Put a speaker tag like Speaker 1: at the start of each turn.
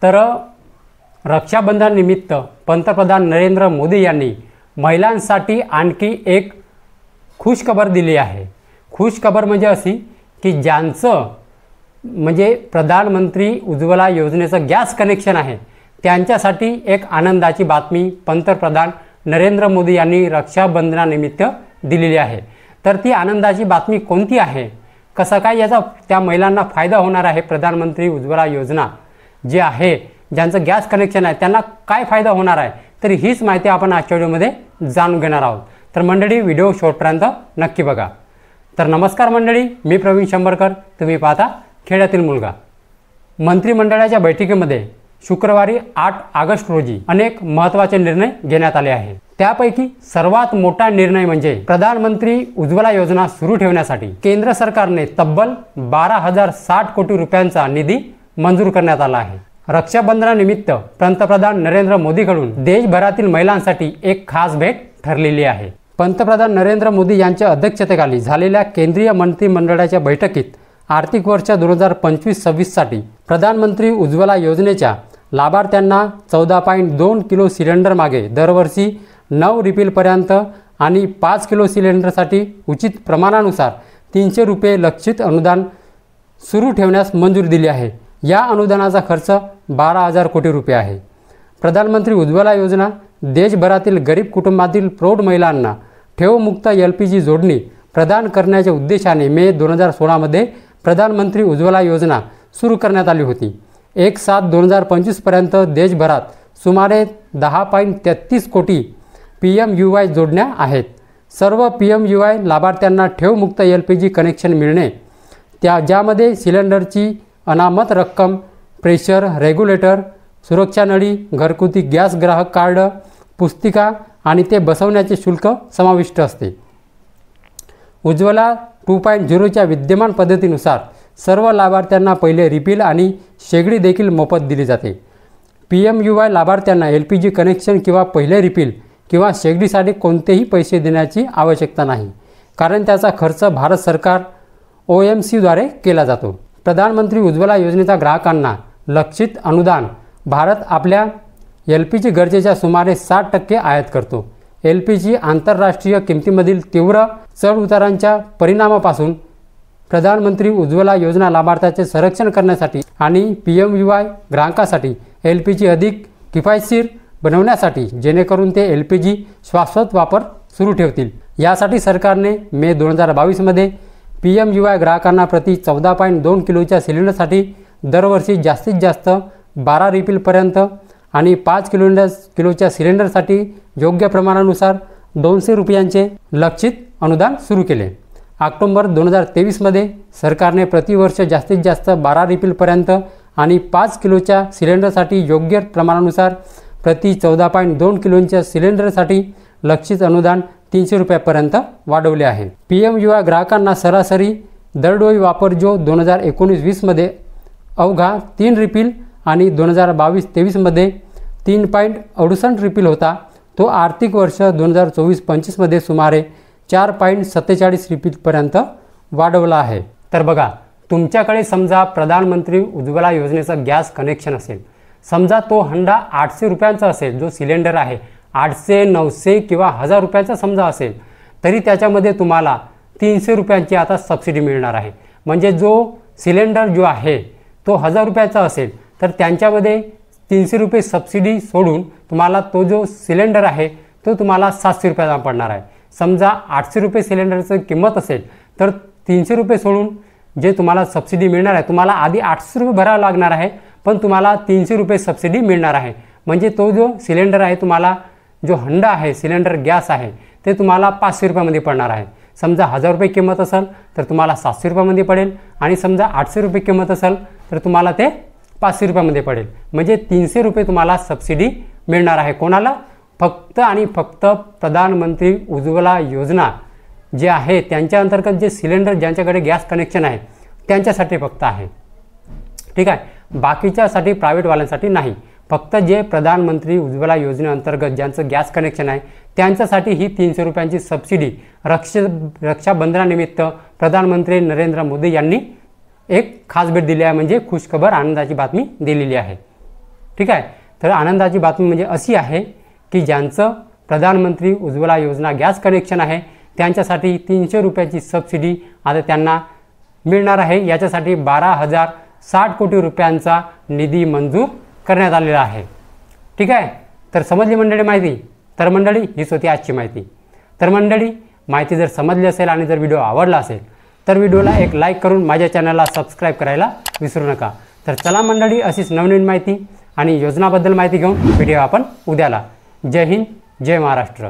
Speaker 1: तर रक्षाबंधनानिमित्त पंतप्रधान नरेंद्र मोदी यांनी महिलांसाठी आणखी एक खुशखबर दिली आहे। खुशखबर म्हणजे अशी की ज्यांचं म्हणजे प्रधानमंत्री उज्ज्वला योजनेचं गॅस कनेक्शन आहे त्यांच्यासाठी एक आनंदाची बातमी पंतप्रधान नरेंद्र मोदी यांनी रक्षाबंधनानिमित्त दिलेली आहे। तर ती आनंदाची बातमी कोणती आहे, कसं काय याचा त्या महिलांना फायदा होणार आहे, प्रधानमंत्री उज्ज्वला योजना जे आहे ज्यांचं गॅस कनेक्शन आहे त्यांना काय फायदा होणार आहे, तर हीच माहिती आपण आजच्या व्हिडिओमध्ये जाणून घेणार आहोत। तर मंडळी व्हिडिओ शेवटपर्यंत नक्की बघा। तर नमस्कार मंडळी, मी प्रवीण शंभरकर, तुम्ही पाहता खेड्यातील मुलगा। मंत्रिमंडळाच्या बैठकीमध्ये शुक्रवारी 8 ऑगस्ट रोजी अनेक महत्त्वाचे निर्णय घेण्यात आले आहेत। त्यापैकी सर्वात मोठा निर्णय म्हणजे प्रधानमंत्री उज्ज्वला योजना सुरू ठेवण्यासाठी केंद्र सरकारने तब्बल 12,060 कोटी रुपयांचा निधी मंजूर करण्यात आला आहे। रक्षाबंधनानिमित्त पंतप्रधान नरेंद्र मोदीकडून देशभरातील महिलांसाठी एक खास भेट ठरलेली आहे। पंतप्रधान नरेंद्र मोदी यांच्या अध्यक्षतेखाली झालेल्या केंद्रीय मंत्रिमंडळाच्या बैठकीत आर्थिक वर्ष 2025-26 साठी प्रधानमंत्री उज्ज्वला योजनेच्या लाभार्थ्यांना 14.2 किलो सिलेंडर मागे दरवर्षी 9 रिफिलपर्यंत आणि 5 किलो सिलेंडरसाठी उचित प्रमाणानुसार 300 रुपये लक्षित अनुदान सुरू ठेवण्यास मंजुरी दिली आहे। या अनुदानाचा खर्च 12,000 कोटी रुपये आहे। प्रधानमंत्री उज्ज्वला योजना देशभरातील गरीब कुटुंबातील प्रौढ महिलांना ठेवमुक्त LPG जोडणी प्रदान करण्याच्या उद्देशाने मे 2016 मध्ये प्रधानमंत्री उज्ज्वला योजना सुरू करण्यात आली होती। 1/7/2025 पर्यंत देशभरात सुमारे 10.33 कोटी PMUY जोडण्या आहेत। सर्व PMUY लाभार्थ्यांना ठेवमुक्त LPG कनेक्शन मिळणे, ज्यामध्ये सिलेंडरची अनामत रक्कम, प्रेशर रेग्युलेटर, सुरक्षा नळी, घरगुती गॅस ग्राहक कार्ड, पुस्तिका आणि ते बसवण्याचे शुल्क समाविष्ट असते। उज्ज्वला 2.0च्या विद्यमान पद्धतीनुसार सर्व लाभार्थ्यांना पहिले रिफिल आणि शेगडी देखील मोफत दिली जाते। PMUY लाभार्थ्यांना LPG कनेक्शन किंवा पहिले रिफिल किंवा शेगडीसाठी कोणतेही पैसे देण्याची आवश्यकता नाही, कारण त्याचा खर्च भारत सरकार OMCद्वारे केला जातो। प्रधानमंत्री उज्ज्वला योजनेचा ग्राहकांना लक्षित अनुदान भारत आपल्या LPG गरजेच्या सुमारे 60% आयात करतो। LPG आंतरराष्ट्रीय किमतीमधील तीव्र चढउतारांच्या परिणामापासून प्रधानमंत्री उज्ज्वला योजना लाभार्थ्याचे संरक्षण करण्यासाठी आणि PMUY ग्राहकांसाठी LPG अधिक किफायतशीर बनवण्यासाठी, जेणेकरून ते LPG शाश्वत वापर सुरू ठेवतील, यासाठी सरकारने मे 2022 मध्ये PMUY ग्राहकांना प्रति 14.2 किलोच्या सिलेंडरसाठी दरवर्षी जास्तीत जास्त 12 रिफिलपर्यंत आणि 5 किलोच्या सिलेंडरसाठी योग्य प्रमाणानुसार 200 रुपयांचे लक्षित अनुदान सुरू केले। ऑक्टोबर 2023 मध्ये सरकारने प्रतिवर्ष जास्तीत जास्त 12 रिफिलपर्यंत आणि 5 किलोच्या सिलेंडरसाठी योग्य प्रमाणानुसार प्रति 14.2 किलोच्या सिलेंडरसाठी लक्षित अनुदान 300 रुपयापर्यंत वाढवले आहे। PMUY ग्राहकांना सरासरी दरडोई वापर जो 2019-20 मध्ये अवघा 3 रिफिल आणि 2022-23 मध्ये 3.68 रिफिल होता, तो आर्थिक वर्ष 2024-25 मध्ये सुमारे 4.47 रिफिलपर्यंत वाढवला आहे। तर बघा, तुमच्याकडे समजा प्रधानमंत्री उज्ज्वला योजनेचं गॅस कनेक्शन असेल, समजा तो हंडा 800 रुपयांचा असेल, जो सिलेंडर आहे 800, 900 किंवा 1000 रुपयाचा समजा असेल, तरी त्याच्यामध्ये तुम्हाला 300 रुपयांची आता सबसिडी मिळणार आहे। म्हणजे जो सिलेंडर जो आहे तो 1000 रुपयाचा असेल तर त्यांच्यामध्ये 300 रुपये सबसिडी सोडून तुम्हाला तो जो सिलेंडर आहे तो तुम्हाला 700 रुपयाचा पडणार आहे। समजा 800 रुपये सिलेंडरची किंमत असेल तर 300 रुपये सोडून जे तुम्हाला सबसिडी मिळणार आहे, तुम्हाला आधी 800 रुपये भरावं लागणार आहे, पण तुम्हाला 300 रुपये सबसिडी मिळणार आहे। म्हणजे तो जो सिलेंडर आहे, तुम्हाला जो हंडा आहे, सिलेंडर गॅस आहे, ते तुम्हाला 500 रुपयामध्ये पडणार आहे। समजा 1000 रुपये किंमत असेल तर तुम्हाला 700 रुपयामध्ये पडेल, आणि समजा 800 रुपये किंमत असेल तर तुम्हाला ते 500 रुपयामध्ये पडेल। म्हणजे 300 रुपये तुम्हाला सबसिडी मिळणार आहे। कोणाला? फक्त आणि फक्त प्रधानमंत्री उज्ज्वला योजना जे आहे त्यांच्या अंतर्गत जे सिलेंडर ज्यांच्याकडे गॅस कनेक्शन आहे त्यांच्यासाठी फक्त आहे। ठीक आहे, बाकीच्यासाठी प्रायव्हेटवाल्यांसाठी नाही। फक्त जे प्रधानमंत्री उज्ज्वला योजनेअंतर्गत ज्यांचं गॅस कनेक्शन आहे त्यांच्यासाठी ही 300 रुपयांची सबसिडी रक्षाबंधनानिमित्त प्रधानमंत्री नरेंद्र मोदी यांनी एक खास भेट दिली आहे, म्हणजे खुशखबर आनंदाची बातमी दिलेली आहे। ठीक आहे. तर आनंदाची बातमी म्हणजे अशी आहे की ज्यांचं प्रधानमंत्री उज्ज्वला योजना गॅस कनेक्शन आहे त्यांच्यासाठी 300 रुपयाची सबसिडी आता त्यांना मिळणार आहे. याच्यासाठी 12,060 कोटी रुपयांचा निधी मंजूर करण्यात आलेला आहे. ठीक आहे. तर समजली मंडळी माहिती. तर मंडळी हीच होती आजची माहिती. तर मंडळी माहिती जर समजली असेल आणि जर व्हिडिओ आवडला असेल तर व्हिडिओला एक लाईक करून माझ्या चॅनलला सबस्क्राईब करायला विसरू नका. तर चला मंडळी अशीच नवनवीन माहिती आणि योजनाबद्दल माहिती घेऊन व्हिडिओ आपण उद्याला. जय हिंद, जय महाराष्ट्र.